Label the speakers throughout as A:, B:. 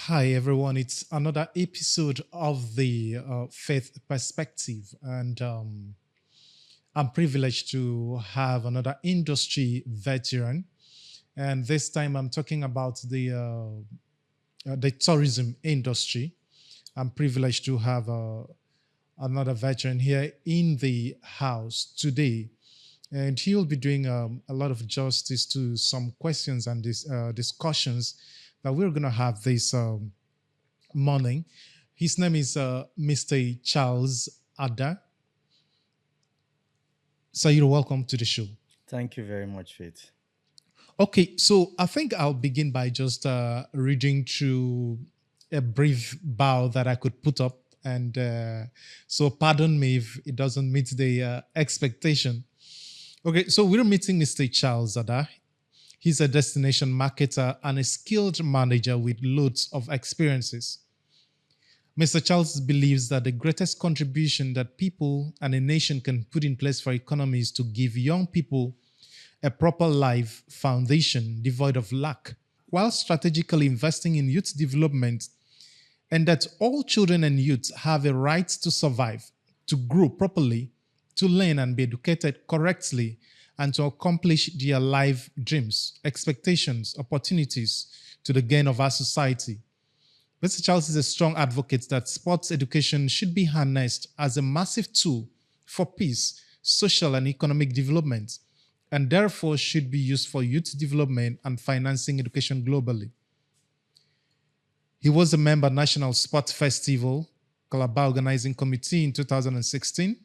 A: Hi, everyone. It's another episode of the Faith Perspective, and I'm privileged to have another industry veteran. And this time, I'm talking about the tourism industry. I'm privileged to have another veteran here in the house today, and he will be doing a lot of justice to some questions and discussions that we're going to have this morning. His name is Mr. Charlz Ada. So you're welcome to the show.
B: Thank you very much, Faith.
A: Okay, so I think I'll begin by just reading through a brief bow that I could put up. And so pardon me if it doesn't meet the expectation. Okay, so we're meeting Mr. Charlz Ada. He's a destination marketer and a skilled manager with loads of experiences. Mr. Charles believes that the greatest contribution that people and a nation can put in place for economy is to give young people a proper life foundation devoid of lack, while strategically investing in youth development, and that all children and youth have a right to survive, to grow properly, to learn and be educated correctly, and to accomplish their life dreams, expectations, opportunities to the gain of our society. Mr. Charles is a strong advocate that sports education should be harnessed as a massive tool for peace, social, and economic development, and therefore should be used for youth development and financing education globally. He was a member National Sports Festival, Calabar Organizing Committee in 2016,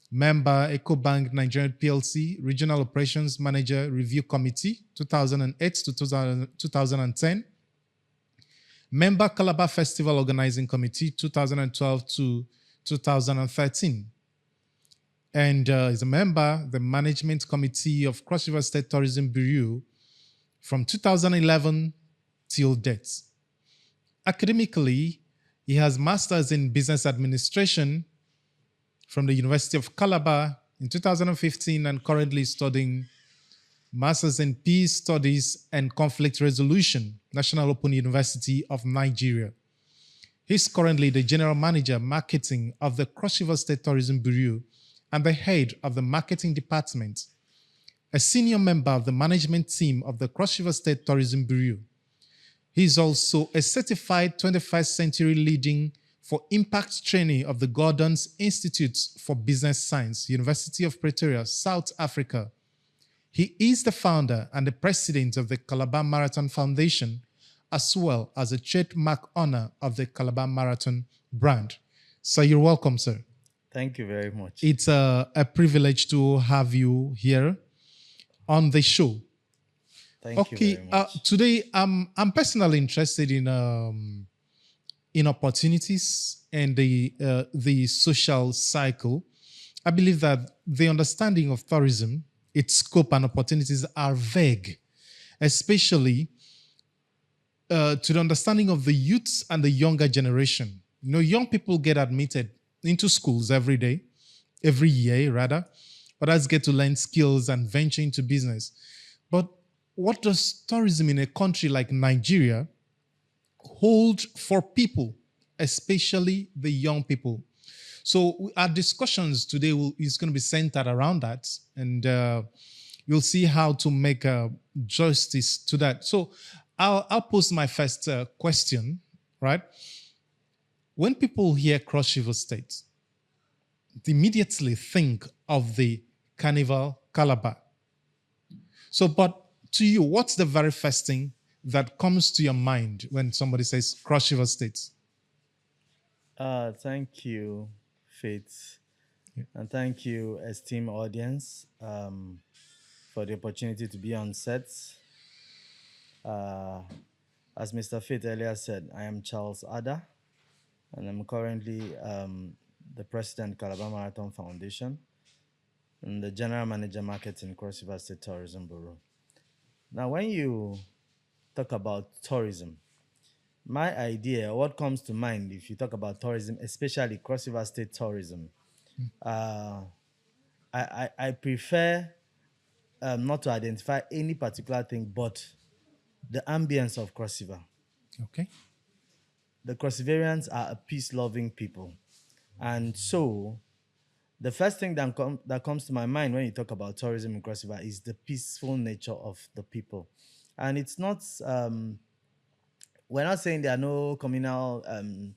A: member EcoBank Nigeria PLC, Regional Operations Manager Review Committee, 2008 to 2010, member Calabar Festival Organizing Committee 2012 to 2013, and is a member the Management Committee of Cross River State Tourism Bureau from 2011 till date. Academically, he has masters in business administration from the University of Calabar in 2015 and currently studying Masters in Peace Studies and Conflict Resolution, National Open University of Nigeria. He's currently the General Manager Marketing of the Cross River State Tourism Bureau and the head of the Marketing Department, a senior member of the management team of the Cross River State Tourism Bureau. He is also a certified 21st century leading for impact trainee of the Gordon's Institute for Business Science, University of Pretoria, South Africa. He is the founder and the president of the Calabar Marathon Foundation, as well as a trademark owner of the Calabar Marathon brand. So you're welcome, sir.
B: Thank you very much.
A: It's a privilege to have you here on the show.
B: Thank you very much.
A: Today I'm personally interested in opportunities and the social cycle. I believe that the understanding of tourism, its scope and opportunities are vague, especially to the understanding of the youths and the younger generation. You know, young people get admitted into schools every day, every year rather. Others get to learn skills and venture into business. But what does tourism in a country like Nigeria hold for people, especially the young people? So our discussions today is going to be centered around that, and we'll see how to make justice to that. So I'll pose my first question, right? When people hear Cross River State, they immediately think of the Carnival Calabar. So, but to you, what's the very first thing that comes to your mind when somebody says Cross River State?
B: Thank you, Faith.
A: Yeah.
B: And thank you, esteemed audience, for the opportunity to be on set. As Mr. Faith earlier said, I am Charlz Ada, and I'm currently the president Calabar Marathon Foundation and the general manager marketing Cross River State Tourism Bureau. Now, when you talk about tourism, my idea, what comes to mind if you talk about tourism, especially Cross River State tourism, I prefer not to identify any particular thing, but the ambience of Cross River.
A: Okay.
B: the Crossivarians are a peace-loving people. And so the first thing that comes to my mind when you talk about tourism in Cross River is the peaceful nature of the people. And it's not, we're not saying there are no communal and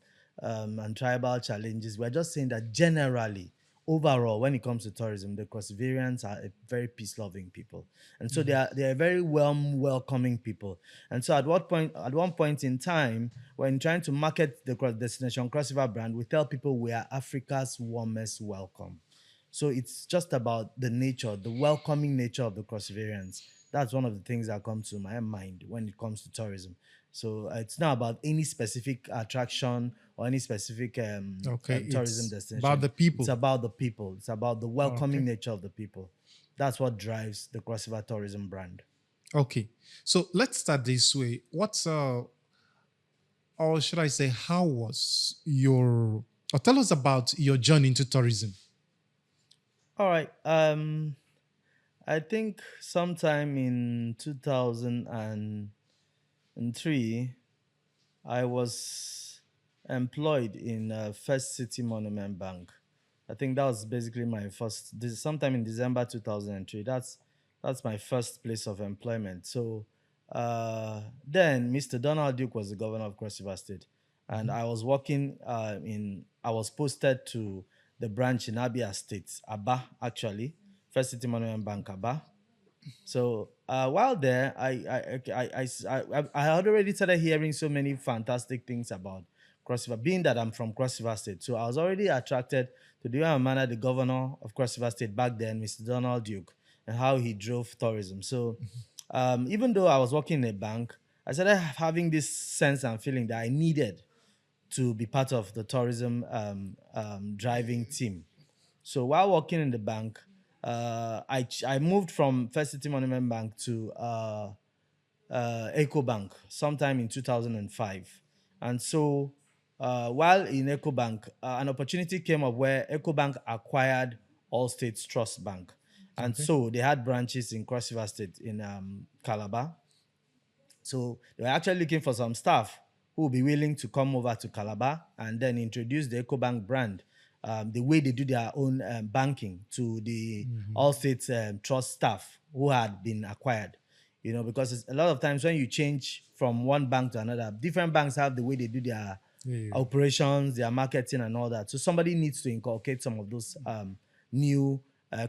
B: tribal challenges. We're just saying that generally, overall, when it comes to tourism, the Crossivarians are a very peace-loving people, and so they are very welcoming people. And so, at one point in time, when trying to market the Destination Cross River brand, we tell people we are Africa's warmest welcome. So it's just about the nature, the welcoming nature of the Crossivarians. That's one of the things that come to my mind when it comes to tourism. So it's not about any specific attraction or any specific
A: Okay,
B: tourism
A: it's
B: destination.
A: about the people.
B: It's about the people. It's about the welcoming
A: Okay.
B: nature of the people. That's what drives the Cross River tourism brand.
A: Okay, so let's start this way. What's or should I say, how was your, or tell us about your journey into tourism?
B: All right. I think sometime in 2003, I was employed in First City Monument Bank. I think that was basically my first. This sometime in December 2003. That's my first place of employment. So then Mr. Donald Duke was the governor of Cross River State, and I was working in. I was posted to the branch in Abia State, Aba actually, First City Monument Bank, Aba. So while there, I had already started hearing so many fantastic things about Cross River, being that I'm from Cross River State. So I was already attracted to the way and manner the governor of Cross River State back then, Mr. Donald Duke, and how he drove tourism. So even though I was working in a bank, I started having this sense and feeling that I needed to be part of the tourism driving team. So while working in the bank, I moved from First City Monument Bank to Eco Bank sometime in 2005. And so while in Eco Bank, an opportunity came up where Eco Bank acquired All States Trust Bank. And
A: Okay.
B: so they had branches in Cross River State in Calabar. So they were actually looking for some staff who will be willing to come over to Calabar and then introduce the EcoBank brand, the way they do their own banking to the All States Trust staff who had been acquired. You know, because it's, a lot of times when you change from one bank to another, different banks have the way they do their
A: Yeah.
B: operations, their marketing, and all that. So somebody needs to inculcate some of those new,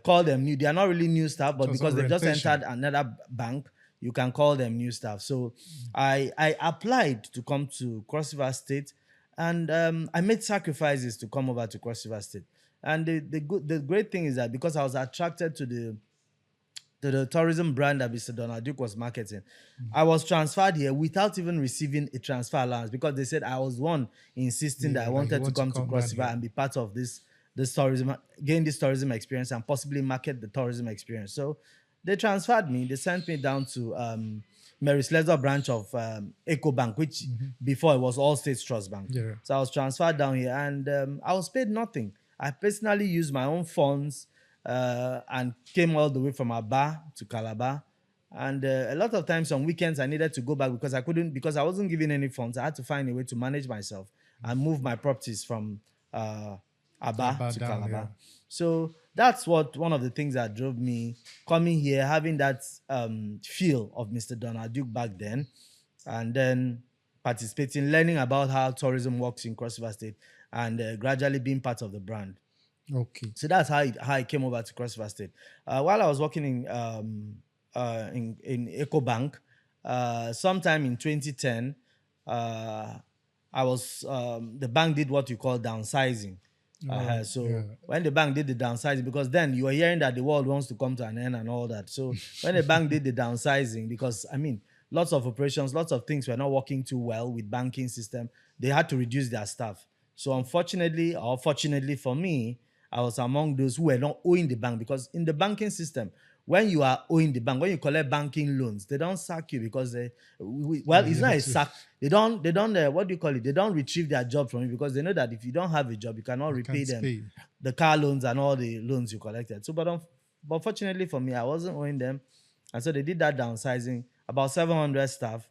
B: call them new. They are not really new staff, but
A: Just
B: because they just
A: orientation.
B: entered another bank, you can call them new staff. So I applied to come to Cross River State, and I made sacrifices to come over to Cross River State. And the great thing is that because I was attracted to the tourism brand that Mr. Donald Duke was marketing, I was transferred here without even receiving a transfer allowance because they said I was one insisting that I
A: Yeah, like you
B: wanted to
A: want to
B: come to
A: come
B: Cross
A: down
B: River
A: here.
B: and be part of this tourism, gain this tourism experience and possibly market the tourism experience. So they transferred me. They sent me down to Mary Slessor branch of Eco Bank, which before it was All States Trust Bank.
A: Yeah.
B: So I was transferred down here, and I was paid nothing. I personally used my own funds and came all the way from Aba to Calabar. And a lot of times on weekends, I needed to go back because I couldn't, because I wasn't given any funds. I had to find a way to manage myself and move my properties from Aba
A: Aba
B: to
A: down,
B: Calabar.
A: yeah.
B: So that's what one of the things that drove me coming here, having that feel of Mr. Donald Duke back then, and then participating, learning about how tourism works in Cross River State, and gradually being part of the brand.
A: Okay.
B: So that's how I came over to Cross River State. While I was working in EcoBank, sometime in 2010, I was the bank did what you call downsizing. So
A: yeah.
B: when the bank did the downsizing, because then you were hearing that the world wants to come to an end and all that. So when the bank did the downsizing, because I mean, lots of operations, lots of things were not working too well with banking system, they had to reduce their staff. So unfortunately, or fortunately for me, I was among those who were not owing the bank, because in the banking system, when you are owing the bank, when you collect banking loans, they don't sack you because well, it's not a sack. They don't what do you call it? They don't retrieve their job from you because they know that if you don't have a job, you cannot repay
A: can't
B: them
A: pay.
B: the car loans and all the loans you collected. So, but fortunately for me, I wasn't owing them, and so they did that downsizing. About 700 staff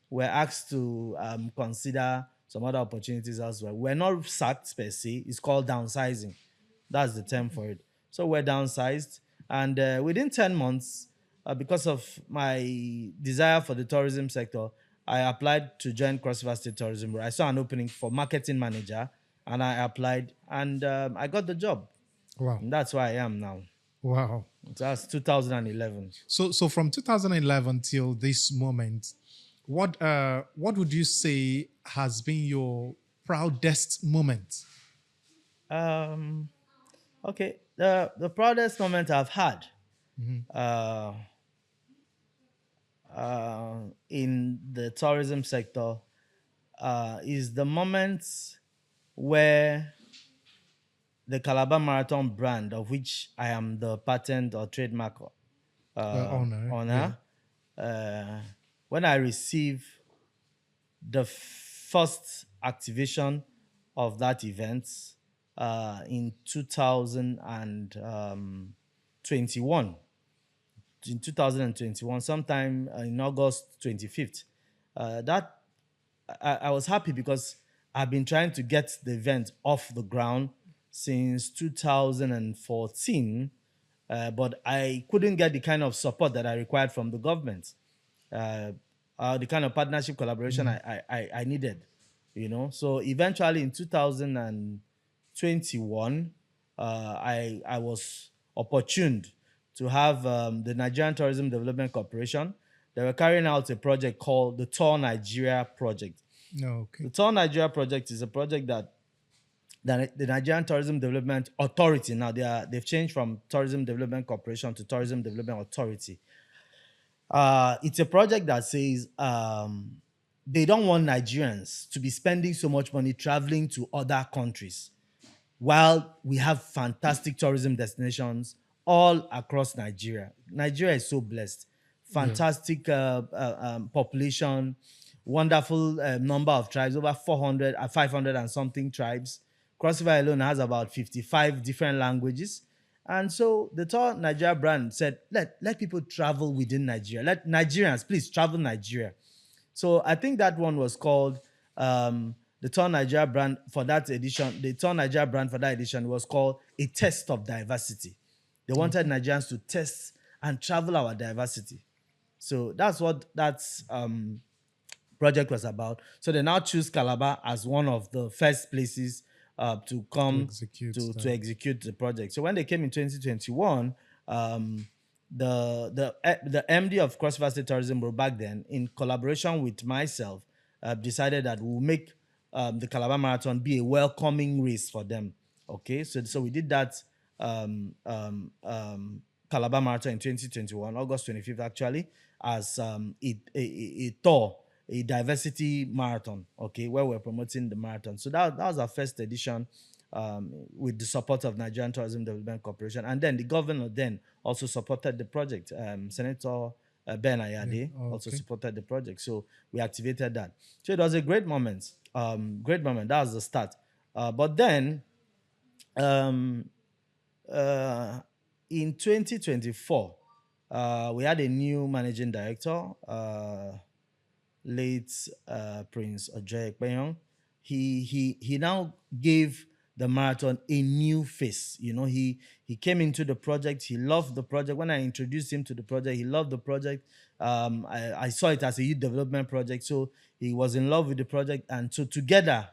B: were asked to consider some other opportunities elsewhere. We're not sacked per se. It's called downsizing. That's the term for it. So we're downsized, and within 10 months, because of my desire for the tourism sector, I applied to join Cross River State Tourism Bureau. I saw an opening for marketing manager, and I applied, and I got the job.
A: Wow.
B: And that's where I am now.
A: Wow.
B: That's 2011.
A: So from 2011 till this moment, what would you say has been your proudest moment?
B: Um, okay, the proudest moment I've had uh, in the tourism sector is the moments where the Calabar Marathon brand, of which I am the patent or trademark
A: Honor.
B: owner, when I receive the first activation of that event in 2021. In 2021, sometime in August 25th. That I was happy because I've been trying to get the event off the ground since 2014, but I couldn't get the kind of support that I required from the government, the kind of partnership collaboration I needed, So eventually in 2021, I was opportuned to have the Nigerian Tourism Development Corporation. They were carrying out a project called the Tour Nigeria Project.
A: Okay.
B: The Tour Nigeria Project is a project that the Nigerian Tourism Development Authority, now they've changed from Tourism Development Corporation to Tourism Development Authority. It's a project that says they don't want Nigerians to be spending so much money traveling to other countries, while we have fantastic tourism destinations all across Nigeria. Nigeria is so blessed. Fantastic population, wonderful number of tribes, over 400, 500 and something tribes. Cross River alone has about 55 different languages. And so the Tour Nigeria brand said, let people travel within Nigeria. Let Nigerians, please travel Nigeria. So I think that one was called the Tour Nigeria brand for that edition. The Tour Nigeria brand for that edition was called A Test of Diversity. They wanted Nigerians to test and travel our diversity. So that's what that project was about. So they now choose Calabar as one of the first places to come to execute the project. So when they came in 2021, the MD of Cross River State Tourism Bureau back then, in collaboration with myself, decided that we'll make the Calabar Marathon be a welcoming race for them. Okay, so we did that Calabar Marathon in 2021, August 25th actually, as a tour, a diversity marathon, okay, where we're promoting the marathon. So that was our first edition with the support of Nigerian Tourism Development Corporation. And then the governor then also supported the project. Senator Ben Ayade also supported the project. So we activated that. So it was a great moment. Great moment. That was the start. But then in 2024, we had a new managing director, late Prince Ojoy Ekpenyong. He now gave the marathon a new face. He came into the project. He loved the project. When I introduced him to the project, he loved the project. I saw it as a youth development project, so he was in love with the project. And so together,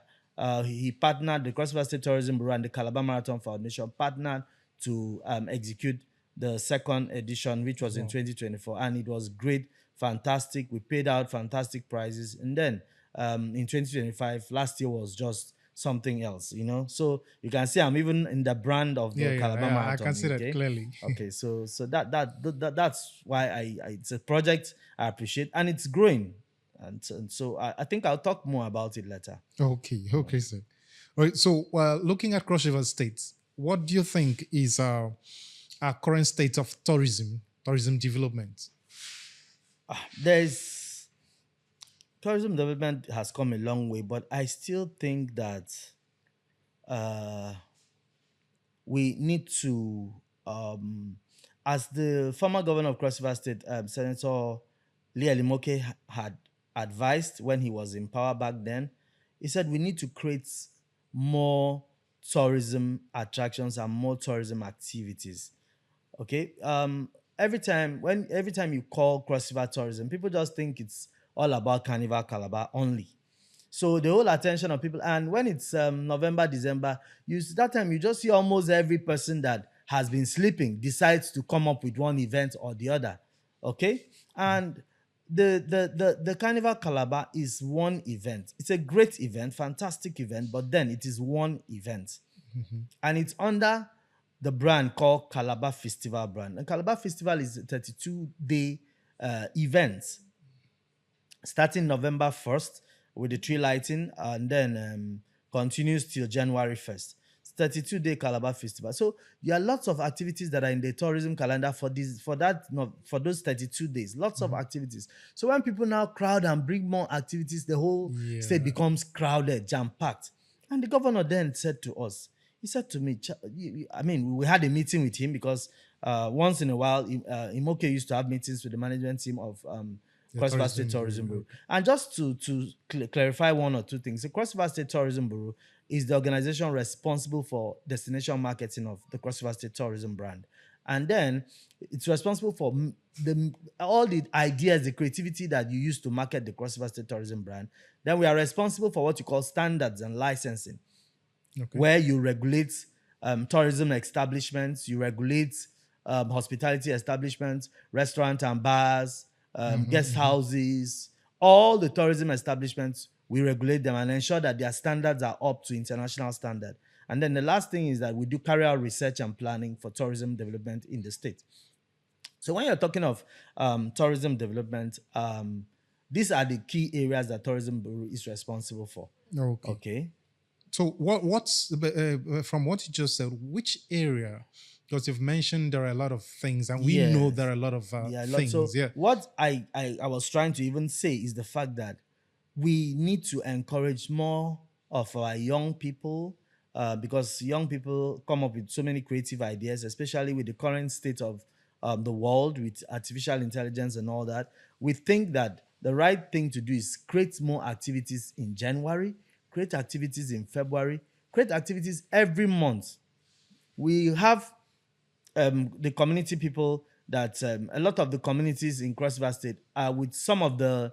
B: he partnered, the Cross River State Tourism Bureau and the Calabar Marathon Foundation partnered to execute the second edition, which was in 2024. And it was great, fantastic. We paid out fantastic prizes. And then in 2025, last year was just something else, So you can see I'm even in the brand of the Calabar Marathon.
A: I can see that clearly.
B: Okay, so that's why it's a project I appreciate, and it's growing. And so I think I'll talk more about it later.
A: Okay, sir. All right, so looking at Cross River State, what do you think is our current state of tourism development?
B: Tourism development has come a long way, but I still think that we need to, as the former governor of Cross River State, Senator Lee Elimoke had advised when he was in power back then, He said we need to create more tourism attractions and more tourism activities. Okay. Every time you call Cross River tourism, people just think it's all about Carnival Calabar only. So the whole attention of people, and when it's November, December, that time you just see almost every person that has been sleeping decides to come up with one event or the other. Okay, and the Carnival Calabar is one event. It's a great event, fantastic event, but then it is one event, and it's under the brand called Calabar Festival brand. And Calabar Festival is a 32-day event starting November 1st with the tree lighting, and then continues till January 1st. It's 32-day Calabar Festival. So there are lots of activities that are in the tourism calendar for those 32 days. Lots of activities. So when people now crowd and bring more activities, the whole state becomes crowded, jam-packed. And the governor then said to us, he said to me, we had a meeting with him because once in a while, Imoke used to have meetings with the management team of Cross River State Tourism Bureau. And just to clarify one or two things, the Cross River State Tourism Bureau is the organization responsible for destination marketing of the Cross River State Tourism brand. And then it's responsible for all the ideas, the creativity that you use to market the Cross River State Tourism brand. Then we are responsible for what you call standards and licensing, where you regulate tourism establishments, you regulate hospitality establishments, restaurants and bars, guest houses, all the tourism establishments, we regulate them and ensure that their standards are up to international standard. And then the last thing is that we do carry out research and planning for tourism development in the state. So when you're talking of tourism development, these are the key areas that Tourism Bureau is responsible for. Okay.
A: So what's from what you just said, which area? Because you've mentioned there are a lot of things, and we know there are a lot of things.
B: So what I was trying to even say is the fact that we need to encourage more of our young people, because young people come up with so many creative ideas, especially with the current state of the world with artificial intelligence and all that. We think that the right thing to do is create more activities in January, create activities in February, create activities every month. We have the community people that a lot of the communities in Cross River State are with some of the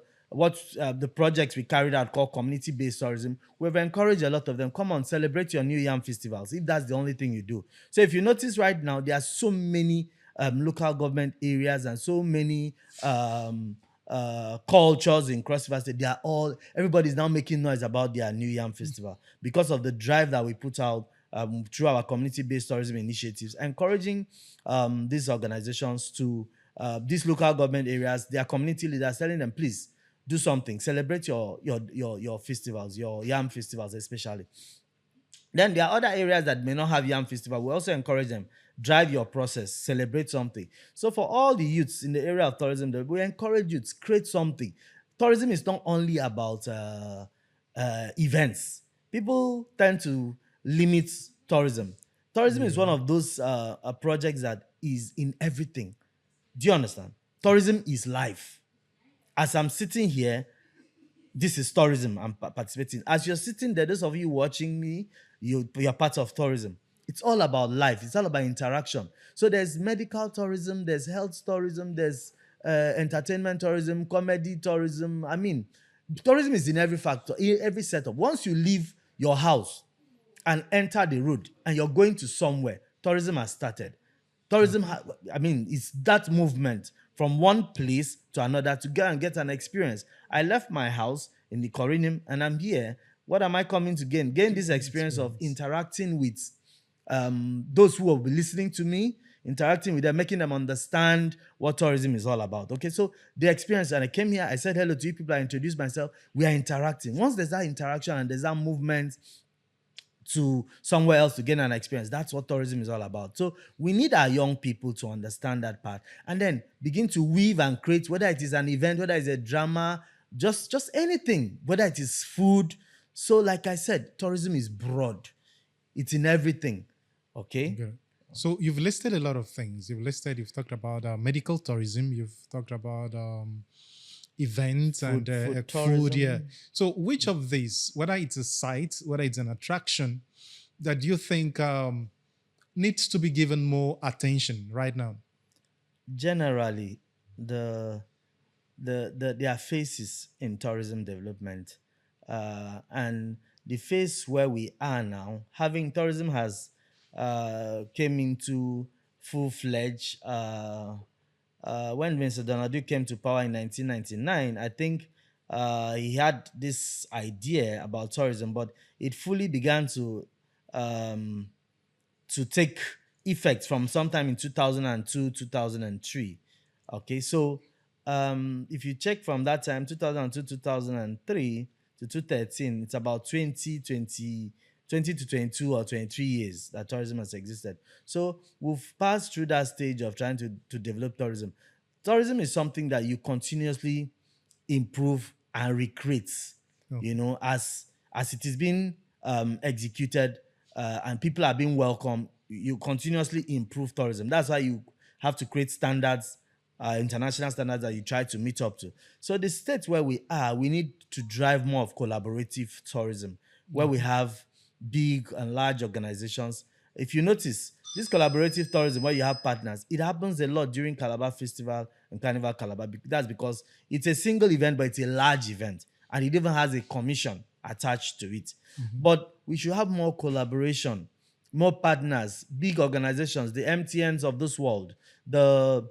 B: projects we carried out called community-based tourism. We've encouraged a lot of them, come on, celebrate your New Yam festivals, if that's the only thing you do. So if you notice right now, there are so many local government areas and so many cultures in Cross River State. Everybody's now making noise about their New Yam festival because of the drive that we put out through our community-based tourism initiatives, encouraging these organizations to these local government areas, their community leaders, telling them, please do something, celebrate your festivals, your Yam festivals especially. Then there are other areas that may not have Yam festival. We also encourage them, drive your process, celebrate something. So for all the youths in the area of tourism, we encourage youths, create something. Tourism is not only about events. People tend to limit tourism. Tourism is one of those projects that is in everything. Do you understand? Tourism is life. As I'm sitting here, this is tourism I'm participating. As you're sitting there, those of you watching me, you're part of tourism. It's all about life. It's all about interaction. So there's medical tourism, there's health tourism, there's entertainment tourism, comedy tourism. I mean, tourism is in every factor, in every setup. Once you leave your house and enter the road and you're going to somewhere, tourism has started. Tourism, it's that movement from one place to another to go and get an experience. I left my house in the Corinium and I'm here. What am I coming to gain? Gain this experience of interacting with those who will be listening to me, interacting with them, making them understand what tourism is all about. Okay, so the experience, and I came here, I said hello to you people, I introduced myself, we are interacting. Once there's that interaction and there's that movement to somewhere else to gain an experience, that's what tourism is all about. So we need our young people to understand that part and then begin to weave and create, whether it is an event, whether it's a drama, just anything, whether it is food. So like I said, tourism is broad. It's in everything. Okay?
A: Good. So you've listed a lot of things. You've talked about medical tourism. You've talked about events and
B: Food
A: food. Yeah.
B: tourism.
A: So which of these, whether it's a site, whether it's an attraction, that you think needs to be given more attention right now?
B: Generally, there are phases in tourism development, and the phase where we are now, having tourism has came into full-fledged when Mr. Donald came to power in 1999. I think he had this idea about tourism, but it fully began um, to take effect from sometime in 2002, 2003. Okay, so if you check from that time, 2002, 2003 to 2013, it's about 20 to 22 or 23 years that tourism has existed. So we've passed through that stage of trying to develop tourism. Tourism is something that you continuously improve and recreate,
A: Oh.
B: as it is being executed, and people are being welcomed. You continuously improve tourism. That's why you have to create standards, international standards that you try to meet up to. So the state where we are, we need to drive more of collaborative tourism, where we have big and large organizations. If you notice, this collaborative tourism where you have partners, it happens a lot during Calabar Festival and Carnival Calabar. That's because it's a single event, but it's a large event, and it even has a commission attached to it. But we should have more collaboration, more partners, big organizations, the MTNs of this world, the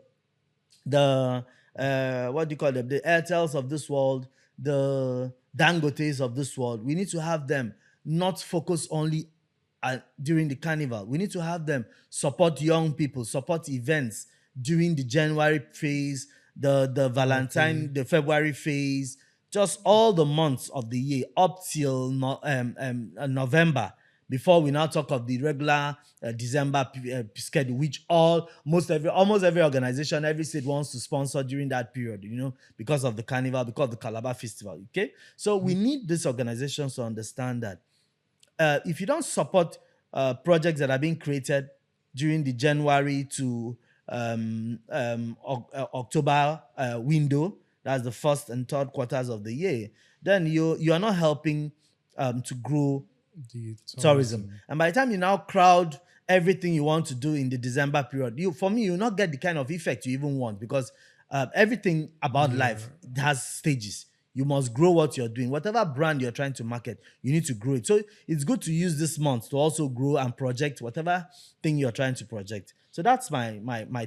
B: what do you call them, the Airtels of this world, the Dangotes of this world. We need to have them not focus only during the carnival. We need to have them support young people, support events during the January phase, the Valentine, the February phase, just all the months of the year up till November, before we now talk of the regular December schedule, which almost every organization, every state wants to sponsor during that period, because of the carnival, because of the Calabar Festival. Okay, so we need these organizations to understand that if you don't support projects that are being created during the January to October window, that's the first and third quarters of the year, then you are not helping to grow
A: The
B: tourism. And by the time you now crowd everything you want to do in the December period, you will not get the kind of effect you even want, because everything about life has stages. You must grow what you're doing. Whatever brand you're trying to market, you need to grow it. So it's good to use this month to also grow and project whatever thing you're trying to project. So that's my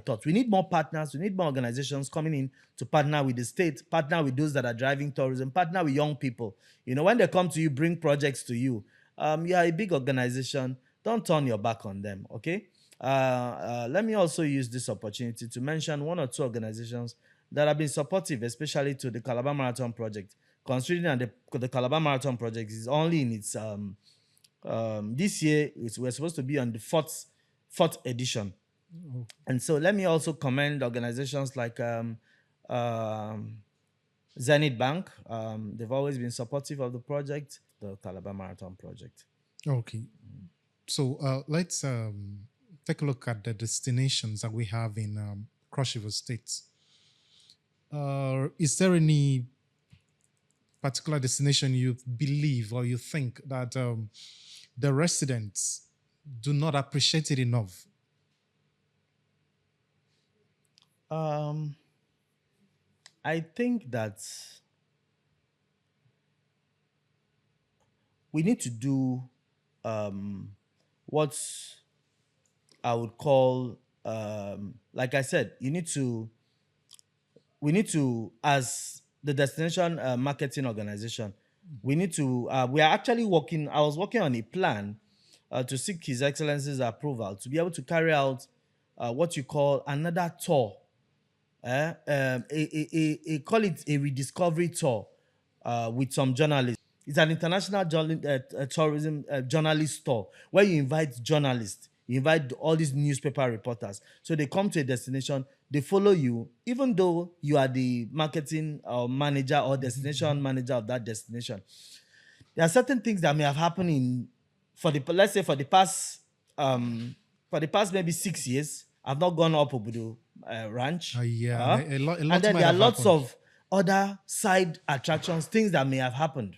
B: thought. We need more partners. We need more organizations coming in to partner with the state, partner with those that are driving tourism, partner with young people. When they come to you, bring projects to you. You are a big organization. Don't turn your back on them, okay? Let me also use this opportunity to mention one or two organizations that have been supportive, especially to the Calabar Marathon Project. Considering that the Calabar Marathon Project is only in its this year, we're supposed to be on the fourth edition. And so let me also commend organizations like Zenith Bank. They've always been supportive of the project, the Calabar Marathon Project.
A: Okay. So let's take a look at the destinations that we have in Cross River State. Is there any particular destination you believe or you think that the residents do not appreciate it enough?
B: I think that we need to do what I would call, like I said, we need to, as the destination marketing organization, we need to, we are actually I was working on a plan to seek His Excellency's approval to be able to carry out what you call another tour, call it a rediscovery tour with some journalists. It's an international tourism journalist tour where you invite journalists, you invite all these newspaper reporters. So they come to a destination, they follow you, even though you are the marketing manager or destination manager of that destination. There are certain things that may have happened let's say for the past maybe 6 years. I've not gone up Obudu Ranch.
A: Yeah, a lot
B: and then
A: might
B: there are
A: have
B: lots
A: happened.
B: other side attractions, things that may have happened.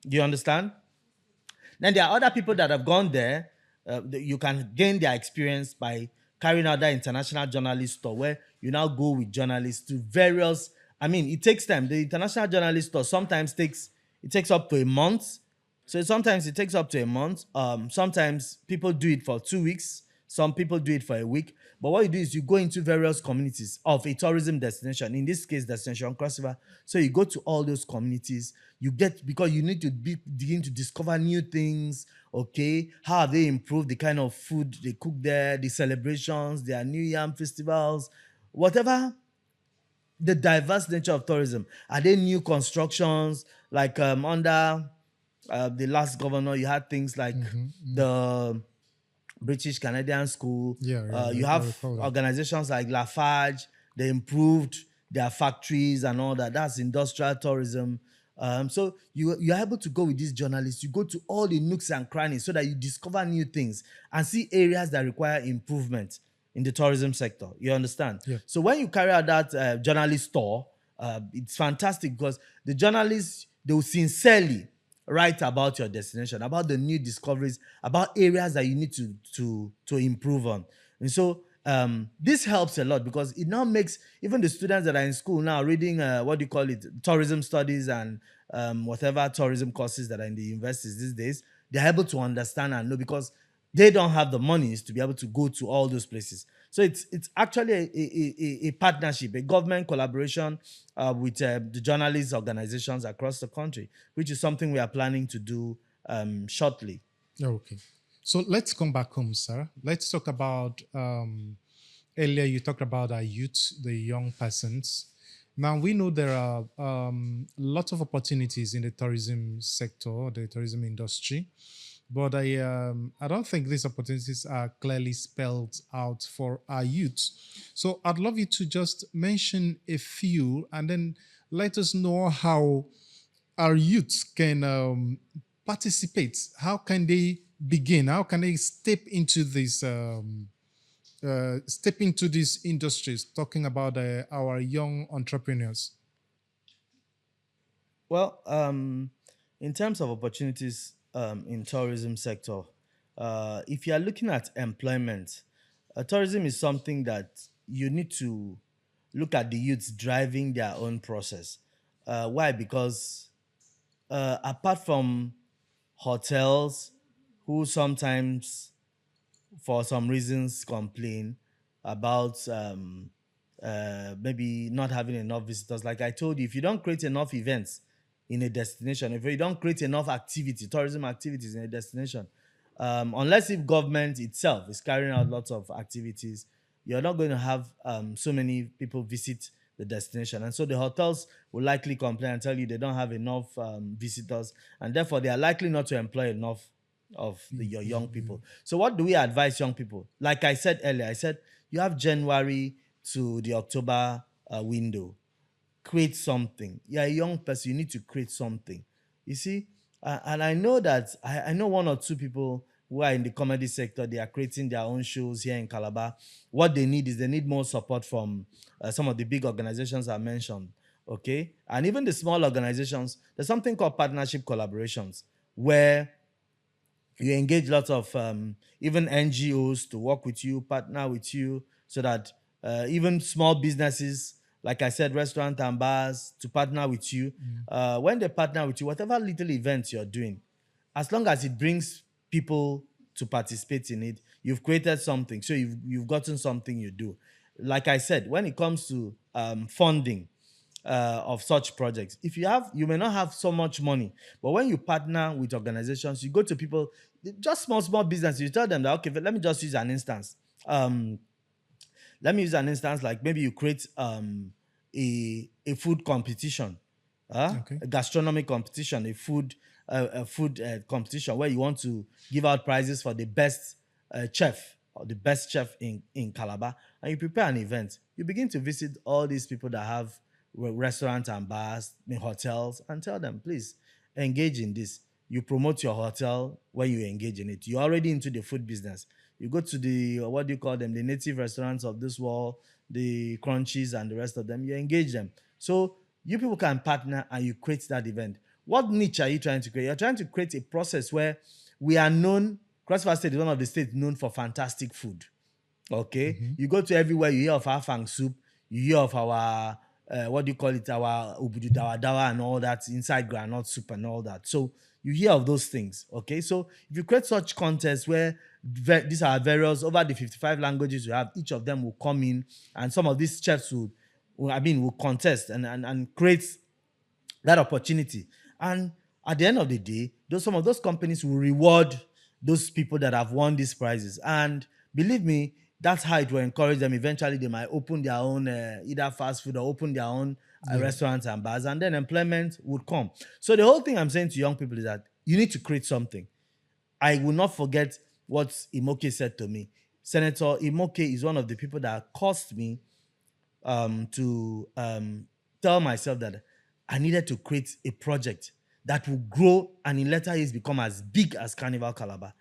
B: Do you understand? Then there are other people that have gone there. You can gain their experience by carrying out that international journalist tour, where you now go with journalists to various. I mean, it takes time. The international journalist tour sometimes takes up to a month. So sometimes it takes up to a month. Sometimes people do it for 2 weeks. Some people do it for a week. But what you do is you go into various communities of a tourism destination. In this case, Destination Cross River. So you go to all those communities. You get, because you need to begin to discover new things. Okay, how have they improved the kind of food they cook there, the celebrations, their New Yam festivals, whatever the diverse nature of tourism. Are there new constructions like under the last governor? You had things like the British Canadian School.
A: Yeah, yeah,
B: You
A: I
B: have
A: recall that.
B: organizations like Lafarge. They improved their factories and all that. That's industrial tourism. So you're able to go with these journalists. You go to all the nooks and crannies so that you discover new things and see areas that require improvement in the tourism sector. You understand?
A: Yeah.
B: So when you carry out that journalist tour, it's fantastic because the journalists, they will sincerely write about your destination, about the new discoveries, about areas that you need to improve on. And so this helps a lot because it now makes even the students that are in school now reading what do you call it, tourism studies and whatever tourism courses that are in the universities these days, they're able to understand and know because they don't have the monies to be able to go to all those places. So it's actually a partnership, a government collaboration with the journalist organizations across the country, which is something we are planning to do shortly.
A: Okay. So let's come back home, sir. Let's talk about earlier you talked about our youth, the young persons. Now we know there are lots of opportunities in the tourism sector, the tourism industry, but I don't think these opportunities are clearly spelled out for our youth. So I'd love you to just mention a few and then let us know how our youths can participate. How can they begin? How can they step into these industries? Talking about our young entrepreneurs.
B: Well, in terms of opportunities in tourism sector, if you are looking at employment, tourism is something that you need to look at the youths driving their own process. Why? Because apart from hotels, who sometimes for some reasons complain about maybe not having enough visitors. Like I told you, if you don't create enough events in a destination, if you don't create enough activity, tourism activities in a destination, unless if government itself is carrying out lots of activities, you're not going to have so many people visit the destination. And so the hotels will likely complain and tell you they don't have enough visitors, and therefore they are likely not to employ enough of your young people. So what do we advise young people? Like I said earlier, I said you have January to the October window. Create something. You're a young person, you need to create something. You see, and I know that I know one or two people who are in the comedy sector. They are creating their own shows here in Calabar. What they need is they need more support from some of the big organizations I mentioned. Okay, and even the small organizations. There's something called partnership collaborations where you engage lots of even NGOs to work with you, partner with you, so that even small businesses, like I said, restaurant and bars, to partner with you. When they partner with you, whatever little events you're doing, as long as it brings people to participate in it, you've created something. So you've gotten something you do. Like I said, when it comes to funding, of such projects. You may not have so much money, but when you partner with organizations, you go to people, just small business. You tell them that, okay, let me just use an instance. Let me use an instance like maybe you create a food competition,
A: Okay.
B: a gastronomic competition, a food competition where you want to give out prizes for the best chef or the best chef in Calabar, and you prepare an event. You begin to visit all these people that have restaurants and bars, hotels, and tell them, please engage in this. You promote your hotel when you engage in it. You're already into the food business. You go to the, what do you call them, the native restaurants of this world, the crunchies and the rest of them. You engage them. So you people can partner and you create that event. What niche are you trying to create? You're trying to create a process where we are known. Cross River State is one of the states known for fantastic food. Okay, you go to everywhere, you hear of our fang soup, you hear of our what do you call it, our ubudu dawa dawa and all that, inside granite soup and all that. So you hear of those things. Okay, so if you create such contests where these are various over the 55 languages you have, each of them will come in, and some of these chefs will contest and create that opportunity. And at the end of the day, some of those companies will reward those people that have won these prizes. And believe me, that's how it will encourage them. Eventually, they might open their own either fast food or open their own restaurants and bars, and then employment would come. So the whole thing I'm saying to young people is that you need to create something. I will not forget what Imoke said to me. Senator Imoke is one of the people that caused me to tell myself that I needed to create a project that will grow and in later years become as big as Carnival Calabar.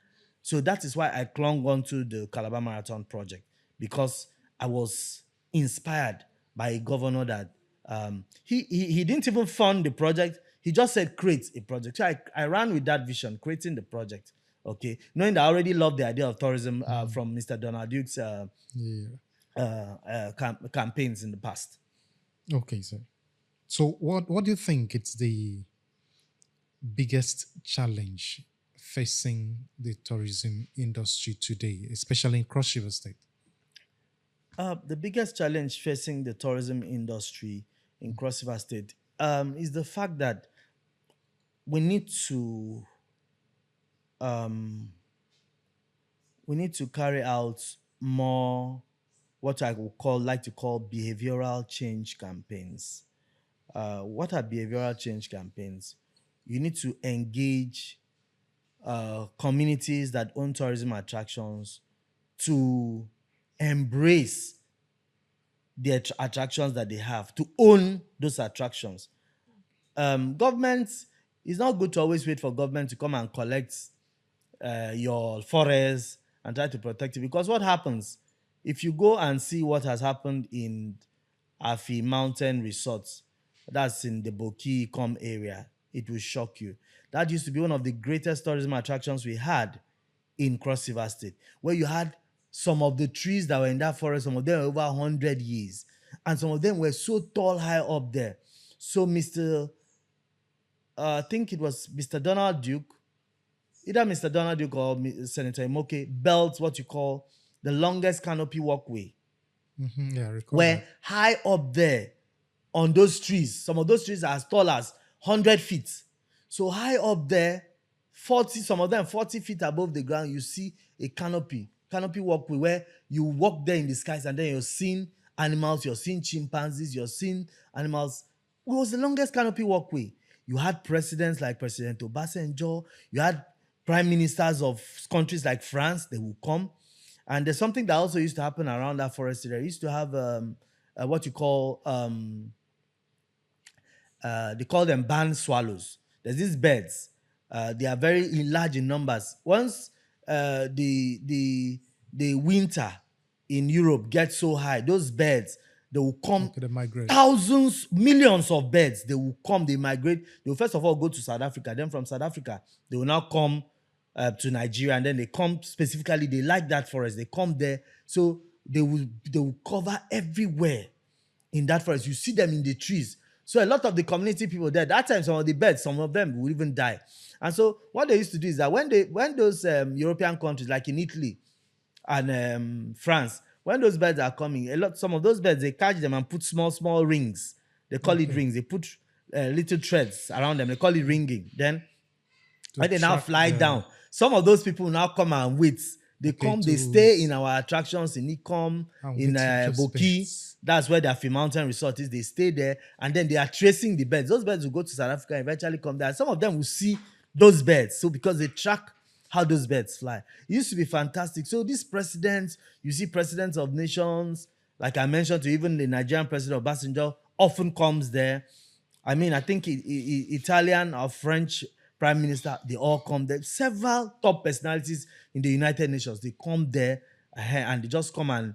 B: So that is why I clung on to the Calabar Marathon project, because I was inspired by a governor that he didn't even fund the project. He just said, create a project. So I ran with that vision, creating the project. Okay, knowing that I already loved the idea of tourism from Mr. Donald Duke's campaigns in the past.
A: Okay, sir. So what do you think it's the biggest challenge facing the tourism industry today, especially in Cross River State?
B: The biggest challenge facing the tourism industry in Cross River State is the fact that we need to carry out more what I would like to call behavioral change campaigns. What are behavioral change campaigns? You need to engage communities that own tourism attractions to embrace the attractions that they have, to own those attractions. Government, it's not good to always wait for government to come and collect your forest and try to protect it, because what happens if you go and see what has happened in Afi Mountain Resorts, that's in the Boki-Kom area, it will shock you. That used to be one of the greatest tourism attractions we had in Cross River State, where you had some of the trees that were in that forest, some of them were over 100 years, and some of them were so tall, high up there. So I think it was Mr. Donald Duke, either Mr. Donald Duke or Senator Imoke, built what you call the longest canopy walkway.
A: Yeah, I recall
B: where
A: that.
B: high up there on those trees, some of those trees are as tall as 100 feet. So high up there, 40, some of them 40 feet above the ground, you see a canopy walkway where you walk there in the skies, and then you're seeing animals, you're seeing chimpanzees, you're seeing animals. It was the longest canopy walkway. You had presidents like President Obasanjo, you had prime ministers of countries like France, they will come. And there's something that also used to happen around that forest area. You used to have what you call, they call them barn swallows. There's these birds. They are very large in numbers. Once the winter in Europe gets so high, those birds, they will come,
A: Okay, they migrate.
B: thousands, millions of birds, they will come, they migrate. They will first of all go to South Africa. Then from South Africa, they will now come to Nigeria, and then they come specifically, they like that forest, they come there, so they will cover everywhere in that forest. You see them in the trees. So a lot of the community people there, that time some of the birds, some of them will even die. And so what they used to do is that when those European countries like in Italy and France, when those birds are coming, some of those birds, they catch them and put small rings. They call it rings. They put little threads around them. They call it ringing. Then when they now fly down, some of those people now come and wait. They come, they stay in our attractions in Ikom, in Boki. That's where the Afi Mountain Resort is. They stay there, and then they are tracing the birds. Those birds will go to South Africa and eventually come there. Some of them will see those birds. So because they track how those birds fly. It used to be fantastic. So these presidents, you see presidents of nations, like I mentioned to even the Nigerian president Obasanjo, often comes there. I mean, I think Italian or French prime minister, they all come there. Several top personalities in the United Nations, they come there and they just come and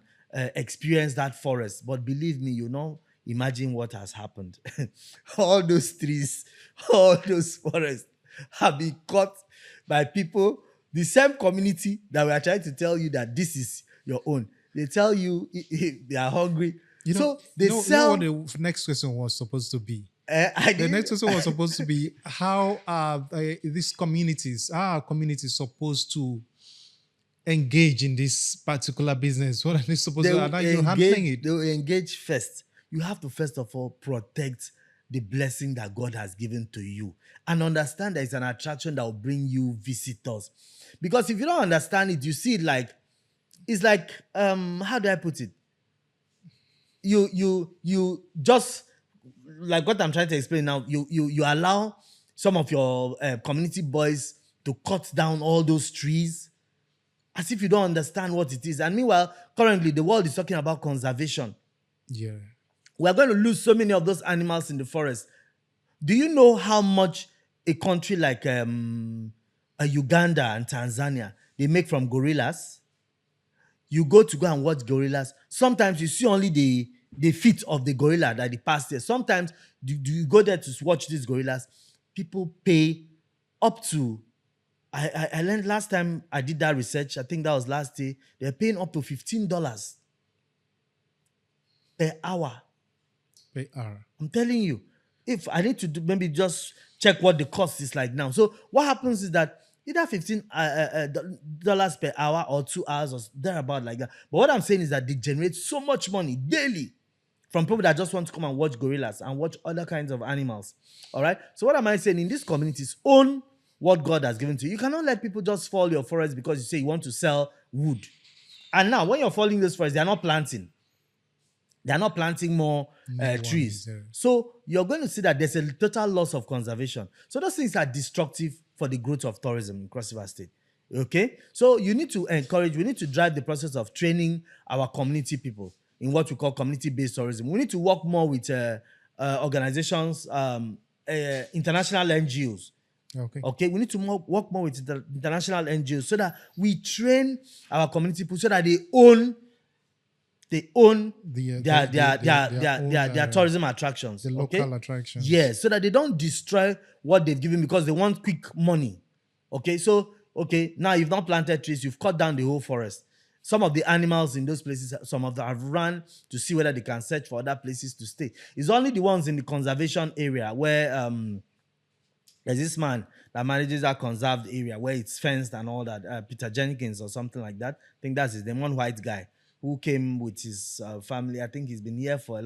B: experience that forest. But believe me, imagine what has happened. All those trees, all those forests have been cut by people, the same community that we are trying to tell you that this is your own. They tell you they are hungry. So they
A: you know what
B: sell.
A: the next question was supposed to be?
B: I
A: The next
B: didn't.
A: question was supposed to be how are these communities, how are communities supposed to engage in this particular business? What are they supposed
B: They
A: to?
B: will
A: Are not you handling
B: engage.
A: it?
B: They will engage first. You have to first of all protect the blessing that God has given to you, and understand that it's an attraction that will bring you visitors. Because if you don't understand it, you see it like it's like how do I put it? You just like what I'm trying to explain now. You allow some of your community boys to cut down all those trees as if you don't understand what it is. And meanwhile, currently the world is talking about conservation.
A: Yeah.
B: We're going to lose so many of those animals in the forest. Do you know how much a country like Uganda and Tanzania they make from gorillas? You go to go and watch gorillas. Sometimes you see only the feet of the gorilla that they pass there. Sometimes do you go there to watch these gorillas? People pay up to. I learned last time I did that research. I think that was last day. They're paying up to $15 per hour.
A: They are.
B: I'm telling you, if I need to do, maybe just check what the cost is like now. So what happens is that either $15 per hour or 2 hours or thereabout like that. But what I'm saying is that they generate so much money daily from people that just want to come and watch gorillas and watch other kinds of animals. All right. So what am I saying? In these communities, own what God has given to you. You cannot let people just fall your forest because you say you want to sell wood. And now, when you're falling those forests, they are not planting. They are not planting more trees. So you're going to see that there's a total loss of conservation. So those things are destructive for the growth of tourism in Cross River State. Okay? So you need to encourage, we need to drive the process of training our community people in what we call community-based tourism. We need to work more with organizations, international NGOs. Okay, we need to work more with international NGOs so that we train our community people so that they own their tourism attractions.
A: The local attractions.
B: Yes, so that they don't destroy what they've given because they want quick money. Okay, so now you've not planted trees, you've cut down the whole forest. Some of the animals in those places, some of them have run to see whether they can search for other places to stay. It's only the ones in the conservation area where there's this man that manages that conserved area where it's fenced and all that, Peter Jenkins or something like that. I think that's his name, one white guy who came with his family. I think he's been here for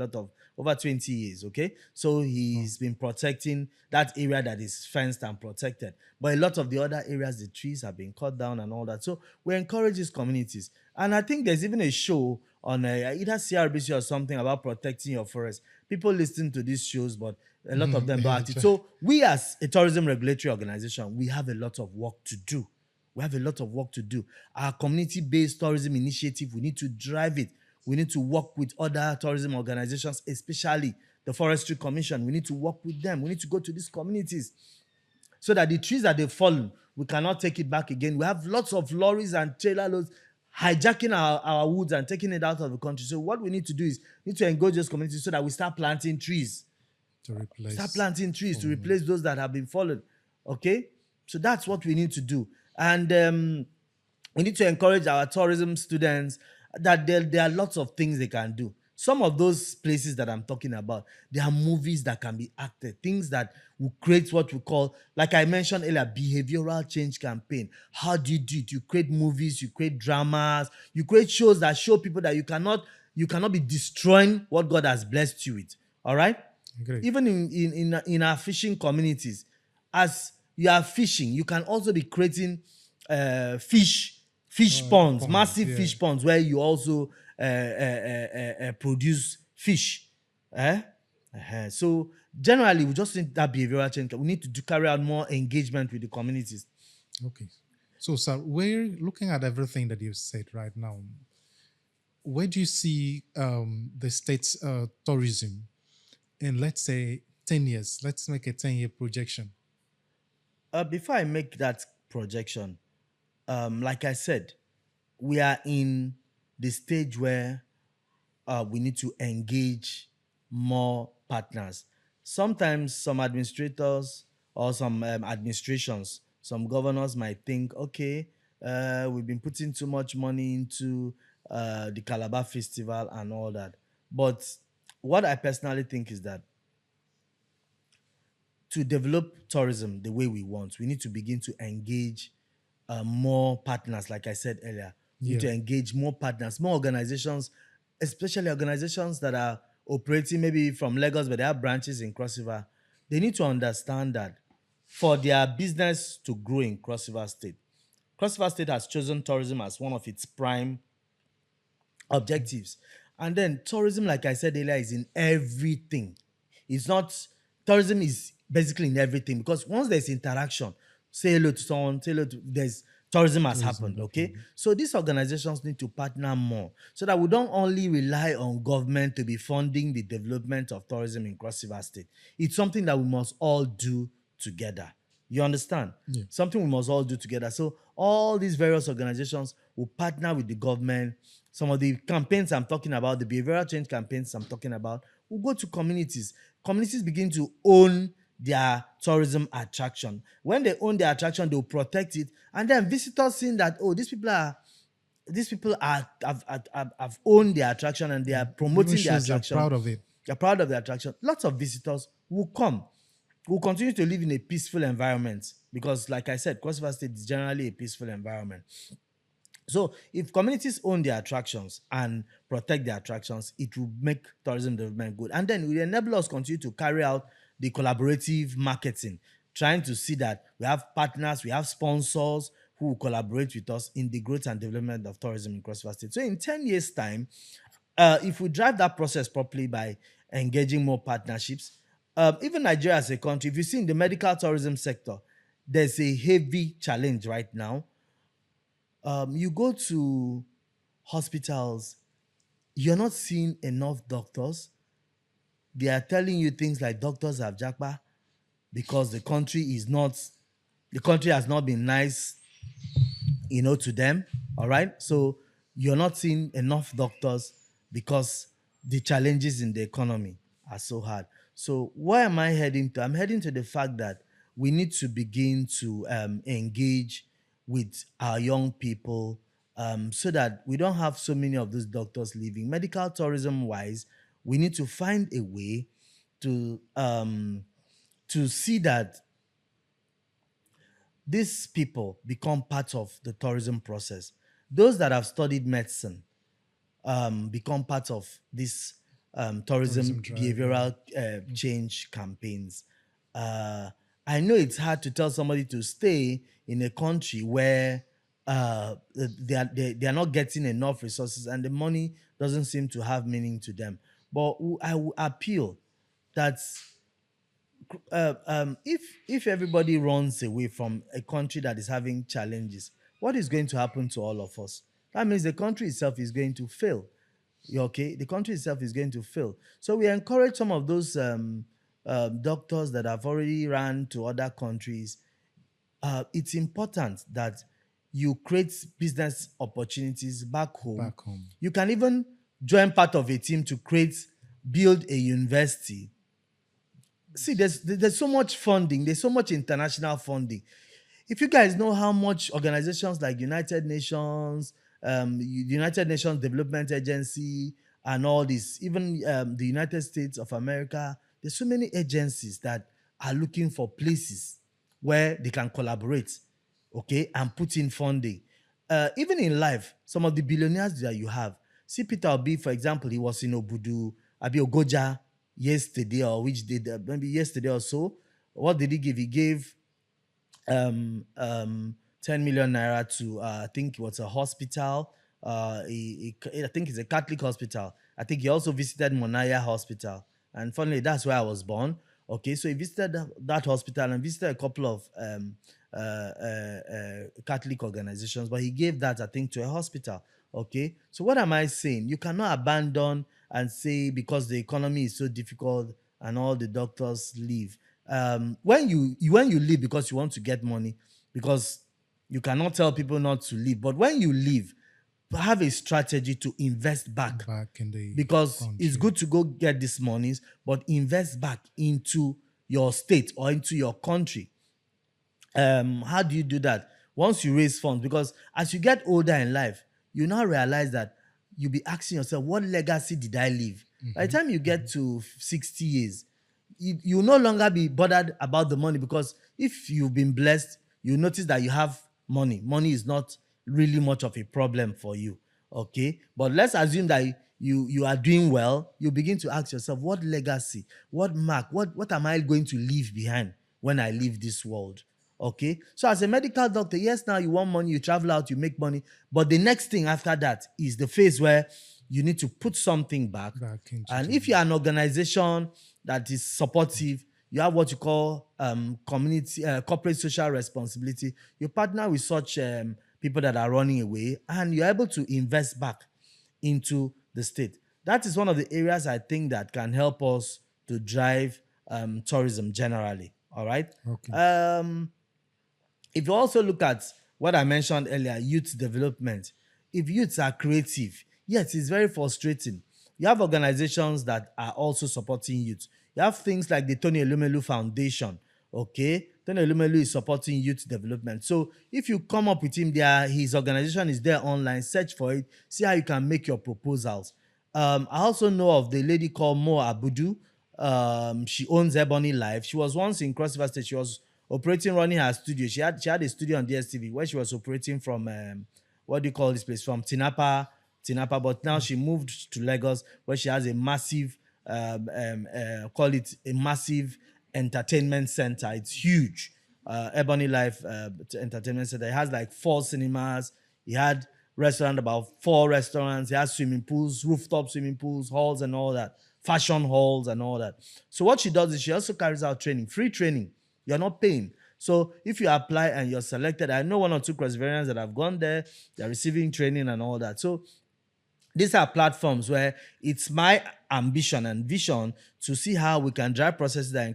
B: over 20 years, okay? So he's been protecting that area that is fenced and protected. But a lot of the other areas, the trees have been cut down and all that. So we encourage these communities. And I think there's even a show on either CRBC or something about protecting your forest. People listen to these shows, but a lot of them don't act it. So we as a tourism regulatory organization, we have a lot of work to do. We have a lot of work to do. Our community-based tourism initiative, we need to drive it. We need to work with other tourism organizations, especially the Forestry Commission. We need to work with them. We need to go to these communities so that the trees that they've fallen, we cannot take it back again. We have lots of lorries and trailer loads hijacking our woods and taking it out of the country. So what we need to do is we need to engage those communities so that we start planting trees. To replace those that have been fallen. Okay? So that's what we need to do. And we need to encourage our tourism students that there are lots of things they can do. Some of those places that I'm talking about, there are movies that can be acted, things that will create what we call, like I mentioned earlier, behavioral change campaign. How do you do it? You create movies, you create dramas, you create shows that show people that you cannot be destroying what God has blessed you with. All right? Great. Even in our fishing communities, as you are fishing, you can also be creating fish ponds, massive fish ponds where you also produce fish. So generally, we just need that behavioral change. We need to carry out more engagement with the communities.
A: Okay. So, sir, we're looking at everything that you've said right now. Where do you see the state's tourism in, let's say, 10 years? Let's make a 10-year projection.
B: Before I make that projection, like I said, we are in the stage where we need to engage more partners. Sometimes some administrators or some administrations, some governors might think, okay, we've been putting too much money into the Calabar Festival and all that. But what I personally think is that to develop tourism the way we want, we need to begin to engage more partners. Like I said earlier, we need
A: Yeah.
B: to engage more partners, more organizations, especially organizations that are operating maybe from Lagos, but they have branches in Cross River. They need to understand that for their business to grow in Cross River State has chosen tourism as one of its prime objectives. And then tourism, like I said earlier, is in everything. It's not tourism is basically in everything because once there's interaction, say hello to someone, say hello to there's tourism has happened. Okay. So these organizations need to partner more so that we don't only rely on government to be funding the development of tourism in Cross River State. It's something that we must all do together. You understand?
A: Yeah.
B: Something we must all do together. So all these various organizations will partner with the government. Some of the campaigns I'm talking about, the behavioral change campaigns I'm talking about, will go to communities. Communities begin to own their tourism attraction. When they own their attraction, they'll protect it. And then visitors seeing that, oh, these people have owned their attraction and they are promoting
A: Even
B: their
A: shows they're
B: attraction.
A: proud of it.
B: They're proud of their attraction. Lots of visitors will come. We'll continue to live in a peaceful environment because, like I said, Cross River State is generally a peaceful environment. So if communities own their attractions and protect their attractions, it will make tourism development good. And then it will enable us continue to carry out the collaborative marketing, trying to see that we have partners, we have sponsors who will collaborate with us in the growth and development of tourism in Cross River State. So in 10 years' time, if we drive that process properly by engaging more partnerships, even Nigeria as a country, if you see in the medical tourism sector, there's a heavy challenge right now. You go to hospitals, you're not seeing enough doctors. They are telling you things like doctors have jackpot because the country has not been nice, to them. All right. So you're not seeing enough doctors because the challenges in the economy are so hard. So where am I heading to? I'm heading to the fact that we need to begin to engage with our young people so that we don't have so many of those doctors leaving. Medical tourism wise, we need to find a way to see that these people become part of the tourism process. Those that have studied medicine become part of this tourism
A: Drive,
B: behavioral change campaigns. I know it's hard to tell somebody to stay in a country where they are not getting enough resources and the money doesn't seem to have meaning to them. But I will appeal that if everybody runs away from a country that is having challenges, what is going to happen to all of us? That means the country itself is going to fail. Okay, the country itself is going to fail. So we encourage some of those doctors that have already ran to other countries. It's important that you create business opportunities back home.
A: Back home.
B: You can even join part of a team to build a university. See, there's so much funding, there's so much international funding. If you guys know how much organizations like United Nations, United Nations Development Agency, and all this, even the United States of America, there's so many agencies that are looking for places where they can collaborate, okay, and put in funding. Even in life, some of the billionaires that you have, see Peter Obi, for example, he was in Obudu, Abi Ogoja yesterday, or which did maybe yesterday or so. What did he give? He gave 10 million naira to I think it was a hospital. I think it's a Catholic hospital. I think he also visited Monaya Hospital, and finally that's where I was born. Okay, so he visited that hospital and visited a couple of Catholic organizations, but he gave that, I think, to a hospital. Okay, so what am I saying? You cannot abandon and say because the economy is so difficult and all the doctors leave. When you leave because you want to get money, because you cannot tell people not to leave, but when you leave, have a strategy to invest back,
A: Back in the
B: because it's
A: country.
B: good to go get these monies, but invest back into your state or into your country. How do you do that? Once you raise funds, because as you get older in life, you now realize that you'll be asking yourself, what legacy did I leave? By the time you get to 60 years, you will no longer be bothered about the money, because if you've been blessed, you notice that you have money. Money is not really much of a problem for you. Okay. But let's assume that you are doing well. You begin to ask yourself, what legacy, what mark, what am I going to leave behind when I leave this world? Okay. So as a medical doctor, yes, now you want money, you travel out, you make money. But the next thing after that is the phase where you need to put something back.
A: Into
B: And
A: the-
B: if you're an organization that is supportive, you have what you call community corporate social responsibility. You partner with such people that are running away, and you're able to invest back into the state. That is one of the areas I think that can help us to drive tourism generally. All right.
A: Okay.
B: If you also look at what I mentioned earlier, youth development, if youths are creative, yes, it's very frustrating. You have organizations that are also supporting youth. You have things like the Tony Elumelu Foundation. Okay, Tony Elumelu is supporting youth development. So if you come up with him there, his organization is there online. Search for it. See how you can make your proposals. I also know of the lady called Mo Abudu. She owns Ebony Life. She was once in Cross River State. She was operating, running her studio. She had a studio on DSTV where she was operating from what do you call this place? From Tinapa. But now she moved to Lagos, where she has a massive call it a massive entertainment center. It's huge. Ebony Life Entertainment Center. It has like 4 cinemas. He had about 4 restaurants. He has swimming pools, rooftop swimming pools, halls and all that, fashion halls and all that. So what she does is she also carries out training, free training. You're not paying. So if you apply and you're selected, I know 1 or 2 Crossivarians that have gone there. They're receiving training and all that. So these are platforms where it's my ambition and vision to see how we can drive processes that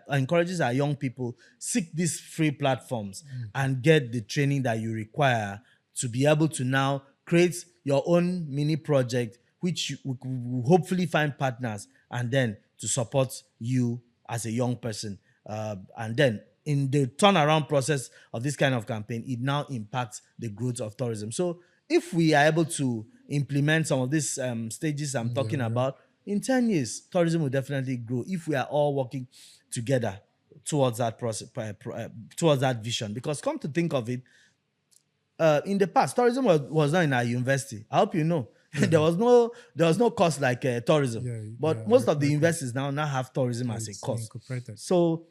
B: encourages our young people seek these free platforms and get the training that you require to be able to now create your own mini project, which you will hopefully find partners, and then to support you as a young person. And then in the turnaround process of this kind of campaign, it now impacts the growth of tourism. So if we are able to implement some of these stages I'm talking about, in 10 years, tourism will definitely grow if we are all working together towards that process, towards that vision. Because come to think of it, in the past, tourism was not in our university. I hope you know. there was no course like tourism. But most of the universities now have tourism as a course. So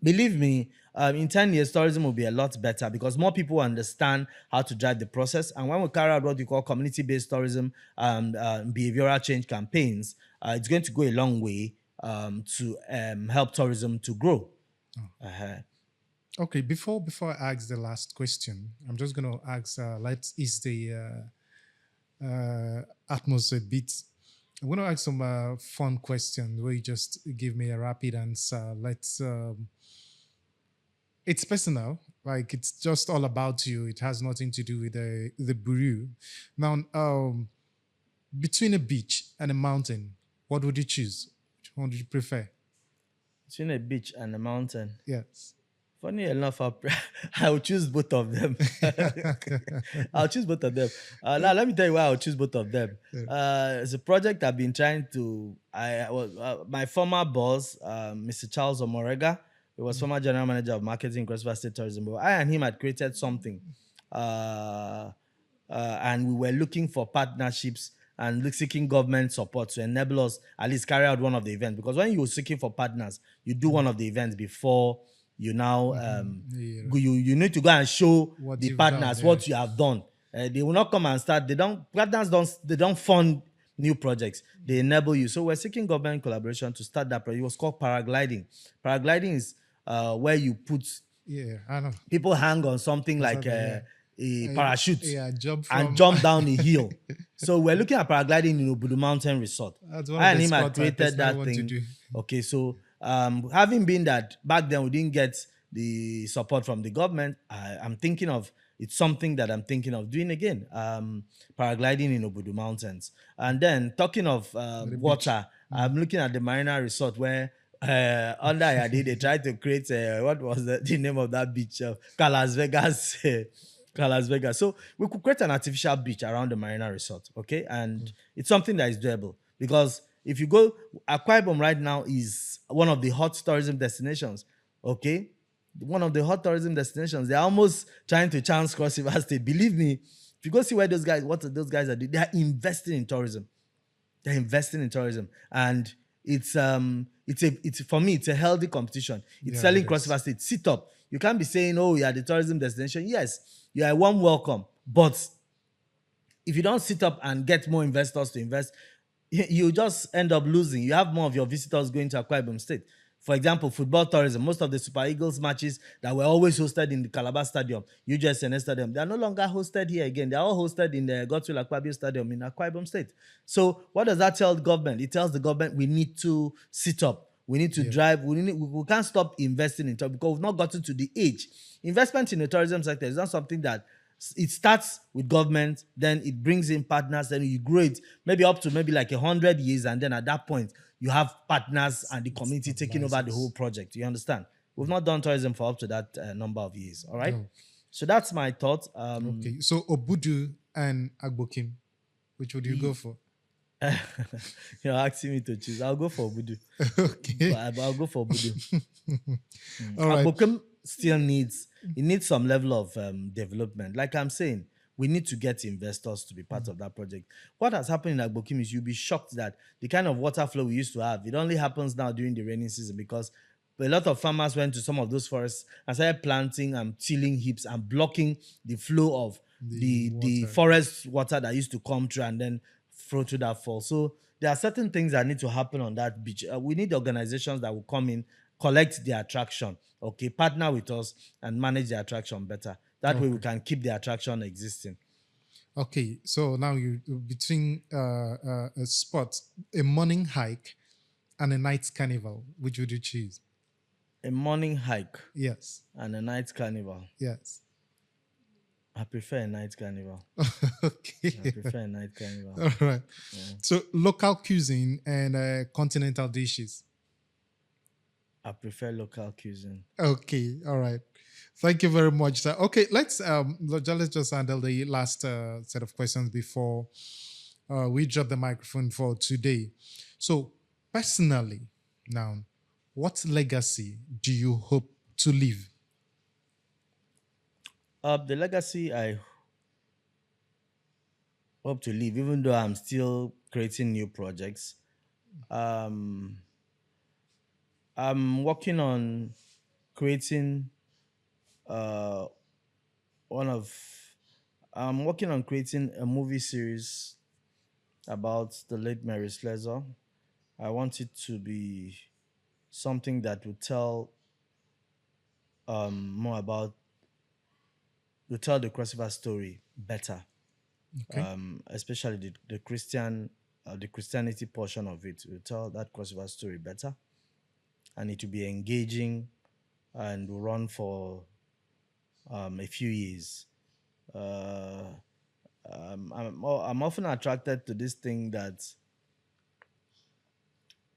B: believe me, in 10 years, tourism will be a lot better because more people understand how to drive the process. And when we carry out what we call community-based tourism behavioral change campaigns, it's going to go a long way to help tourism to grow.
A: Okay, before I ask the last question, I'm just going to ask, let's ease the atmosphere a bit. I'm going to ask some fun questions where you just give me a rapid answer. It's personal, like it's just all about you. It has nothing to do with the bureau. Now, between a beach and a mountain, what would you choose? Which one would you prefer?
B: Between a beach and a mountain?
A: Yes.
B: Funny enough, I'll choose both of them. I'll choose both of them. Now, let me tell you why I'll choose both of them. It's a project I've been trying to. My former boss, Mr. Charlz Ada, he was former general manager of marketing in Cross River State Tourism. But I and him had created something, and we were looking for partnerships and seeking government support to enable us at least carry out one of the events. Because when you're seeking for partners, you do one of the events before you now you need to go and show what the partners done, what you have done. They will not come and start. Partners don't fund new projects. They enable you. So we're seeking government collaboration to start that project. It was called paragliding. Paragliding is where you put
A: I know.
B: People hang on something like a parachute
A: and
B: jump down a hill. So we're looking at paragliding in Obudu Mountain Resort.
A: And
B: him had created that thing. Okay, so having been that back then we didn't get the support from the government, I'm thinking of it's something that I'm thinking of doing again. Paragliding in Obudu Mountains. And then talking of
A: The beach.
B: water, I'm looking at the Marina Resort where under Ayadi, they tried to create what was the name of that beach? Las Vegas. Las Vegas. So we could create an artificial beach around the Marina Resort, okay? And it's something that is doable because if you go, Akwa Ibom right now is one of the hot tourism destinations, okay? One of the hot tourism destinations. They're almost trying to chance Cross River State. Believe me, if you go see where those guys, what those guys are doing, they are investing in tourism. They're investing in tourism, and it's for me, it's a healthy competition. It's
A: Yeah,
B: telling
A: it
B: Cross
A: is.
B: River State, sit up. You can't be saying, oh, you're the tourism destination. Yes, you are a warm welcome, but if you don't sit up and get more investors to invest, you just end up losing. You have more of your visitors going to Akwa Ibom State. For example, football tourism. Most of the Super Eagles matches that were always hosted in the Calabar Stadium, UJSN Stadium, they are no longer hosted here again. They are all hosted in the Godswill Akpabio Stadium in Akwa Ibom State. So what does that tell the government? It tells the government we need to sit up. We need to drive. We can't stop investing in tourism because we've not gotten to the age. Investment in the tourism sector is not something that it starts with government, then it brings in partners, then you grow it maybe up to maybe like 100 years, and then at that point you have partners and the community taking over the whole project. You understand? We've not done tourism for up to that number of years. All right.
A: No.
B: So that's my thought.
A: Okay. So Obudu and Agbokim, which would you go for?
B: You're asking me to choose. I'll go for Obudu.
A: Okay.
B: I'll go for Obudu.
A: All right.
B: Agbokim still needs some level of development. Like I'm saying, we need to get investors to be part of that project. What has happened in Agbokim is you'll be shocked that the kind of water flow we used to have, it only happens now during the rainy season because a lot of farmers went to some of those forests and started planting and tilling heaps and blocking the flow of the forest water that used to come through and then flow through that fall. So there are certain things that need to happen on that beach. We need organizations that will come in, collect the attraction, okay, partner with us and manage the attraction better. That way we can keep the attraction existing.
A: Okay, so now you between a spot, a morning hike and a night carnival, which would you choose?
B: A morning hike
A: Yes.
B: and a night carnival.
A: Yes.
B: I prefer a night carnival.
A: Okay.
B: I prefer a night carnival.
A: All right. So local cuisine and continental dishes.
B: I prefer local cuisine.
A: Okay. All right. Thank you very much, sir. Okay, let's just handle the last set of questions before we drop the microphone for today. So, personally, now, what legacy do you hope to leave?
B: The legacy I hope to leave, even though I'm still creating new projects, I'm working on creating I'm working on creating a movie series about the late Mary Slessor. I want it to be something that would tell more about, will tell the Cross River story better.
A: Okay.
B: Especially the Christianity portion of it will tell that Cross River story better, and it will be engaging and will run for a few years. I'm often attracted to this thing that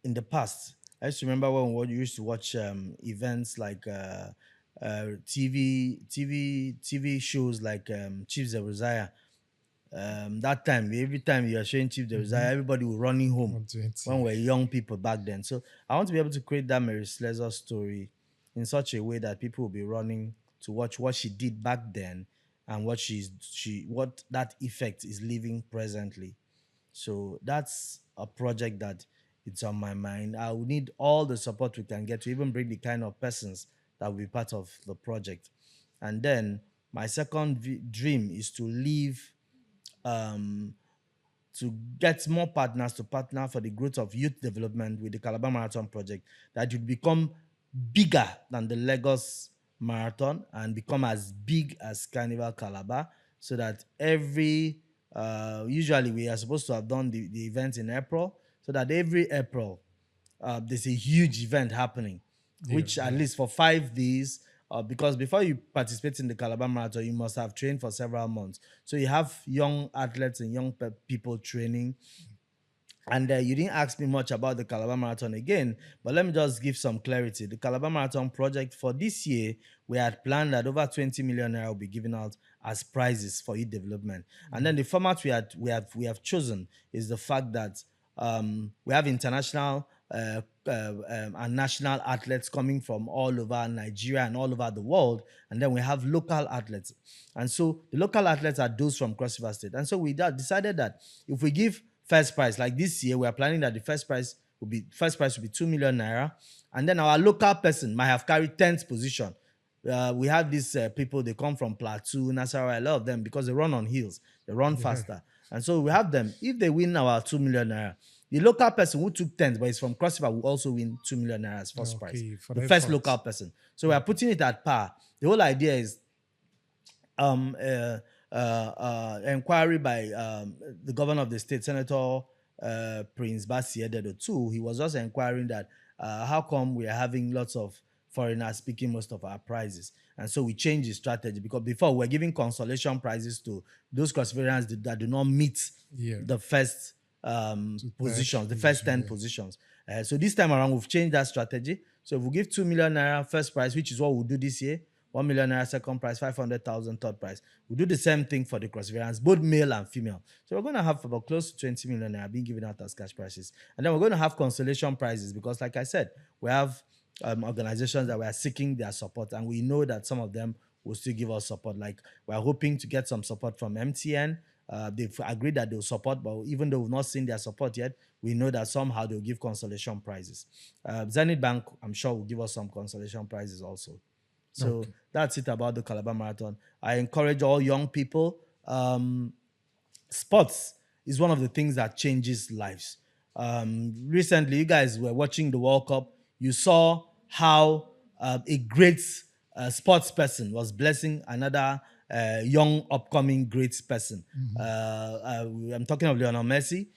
B: in the past, I used to remember when we used to watch events like TV shows like Chief Zeruziah. That time, every time you are showing Chief Zeruziah, everybody was running home when we were young people back then. So I want to be able to create that Mary Slessor story in such a way that people will be running to watch what she did back then and what what that effect is leaving presently. So that's a project that it's on my mind. I will need all the support we can get to even bring the kind of persons that will be part of the project. And then my second dream is to leave, to get more partners to partner for the growth of youth development with the Calabar Marathon project that would become bigger than the Lagos Marathon and become as big as Carnival Calabar, so that every usually we are supposed to have done the event in April, so that every April there's a huge event happening, which at least for 5 days because before you participate in the Calabar Marathon, you must have trained for several months. So you have young athletes and young people training. And you didn't ask me much about the Calabar Marathon again, but let me just give some clarity. The Calabar Marathon project for this year, we had planned that over 20 million naira will be given out as prizes for e-development. And then the format we have chosen is the fact that we have international and national athletes coming from all over Nigeria and all over the world, and then we have local athletes. And so the local athletes are those from Cross River State. And so we decided that if we give first prize, like this year, we are planning that the first prize will be 2 million naira, and then our local person might have carried 10th position. We have these people, they come from Plateau, Nasarawa, I love them because they run on hills, they run faster. And so we have them. If they win our 2 million naira, the local person who took 10th, but is from Cross River, will also win 2 million naira as first prize. The first local person. So we are putting it at par. The whole idea is inquiry by the governor of the state, Senator Prince Basi Ededo too. He was just inquiring that how come we are having lots of foreigners picking most of our prizes. And so we changed the strategy, because before we were giving consolation prizes to those crossoverians that do not meet the first positions, the first 10 positions. So this time around, we've changed that strategy. So if we give 2 million naira first prize, which is what we'll do this year, 1 million naira second prize, 500,000 third prize. We'll do the same thing for the crossoverians, both male and female. So we're going to have about close to 20 million naira being given out as cash prizes. And then we're going to have consolation prizes because, like I said, we have organizations that we are seeking their support, and we know that some of them will still give us support. Like, we're hoping to get some support from MTN. They've agreed that they'll support, but even though we've not seen their support yet, we know that somehow they'll give consolation prizes. Zenith Bank, I'm sure, will give us some consolation prizes also. So that's it about the Calabar Marathon. I encourage all young people. Sports is one of the things that changes lives. Recently, you guys were watching the World Cup. You saw how a great sports person was blessing another young, upcoming great person. I'm talking of Lionel Messi.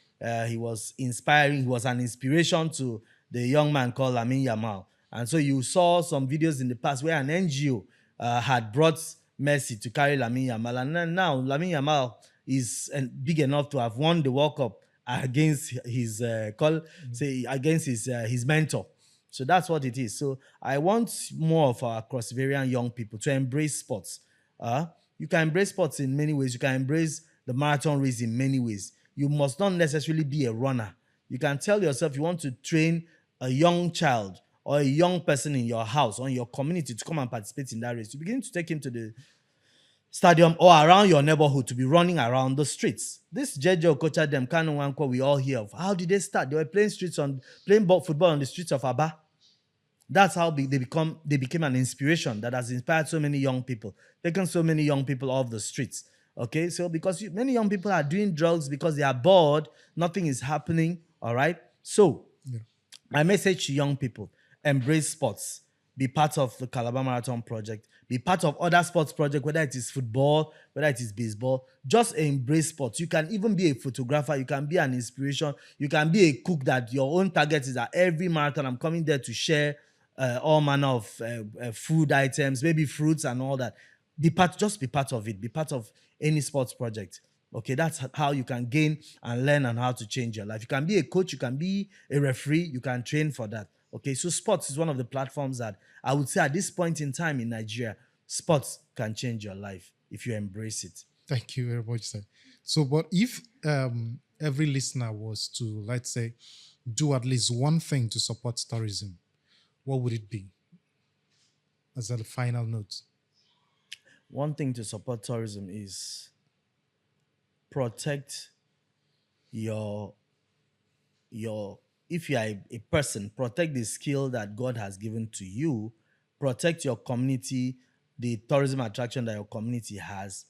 B: He was inspiring. He was an inspiration to the young man called Lamine Yamal. And so you saw some videos in the past where an NGO had brought Messi to carry Lamine Yamal. And then now Lamine Yamal is big enough to have won the World Cup against his against his mentor. So that's what it is. So I want more of our cross-variant young people to embrace sports. You can embrace sports in many ways. You can embrace the marathon race in many ways. You must not necessarily be a runner. You can tell yourself you want to train a young child or a young person in your house or in your community to come and participate in that race. You begin to take him to the stadium or around your neighborhood to be running around the streets. This Jeje Okocha, them Kanu Wanko we all hear of. How did they start? They were playing football on the streets of Aba. That's how they became an inspiration that has inspired so many young people, taken so many young people off the streets. Okay, so because many young people are doing drugs because they are bored, nothing is happening. All right, so my message to young people: embrace sports, be part of the Calabar Marathon project, be part of other sports projects, whether it is football, whether it is baseball. Just embrace sports. You can even be a photographer. You can be an inspiration. You can be a cook that your own target is that every marathon I'm coming there to share all manner of food items, maybe fruits and all that. Just be part of it. Be part of any sports project. Okay, that's how you can gain and learn and how to change your life. You can be a coach, you can be a referee, you can train for that. Okay, so sports is one of the platforms that I would say at this point in time in Nigeria, sports can change your life if you embrace it.
A: Thank you very much, sir. So, but if every listener was to, let's say, do at least one thing to support tourism, what would it be? As a final note.
B: One thing to support tourism is protect your if you are a person, protect the skill that God has given to you, protect your community, the tourism attraction that your community has.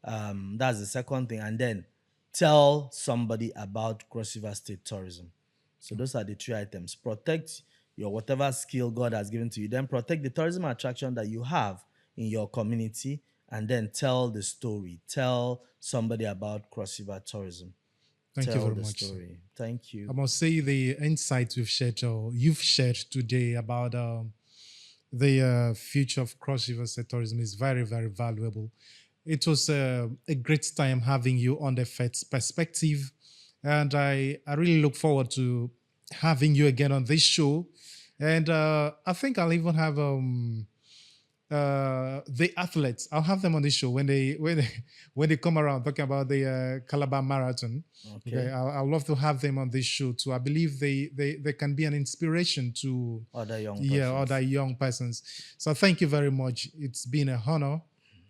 B: That's the second thing. And then tell somebody about Cross River State tourism. So those are the three items. Protect your whatever skill God has given to you, then protect the tourism attraction that you have in your community, and then tell the story. Tell somebody about Cross River tourism.
A: Thank you very much.
B: Story. Thank you.
A: I must say the insights we've shared or you've shared today about the future of cross-river tourism is very, very valuable. It was a great time having you on the FET's perspective, and I really look forward to having you again on this show. And I think I'll even have the athletes. I'll have them on this show when they come around talking about the Calabar Marathon. Okay, I'll love to have them on this show too. I believe they can be an inspiration to other young persons. So thank you very much. It's been a honor.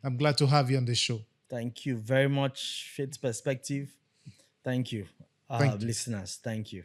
A: I'm glad to have you on this show.
B: Thank you very much, Faith Perspective. Thank you, listeners. Thank you.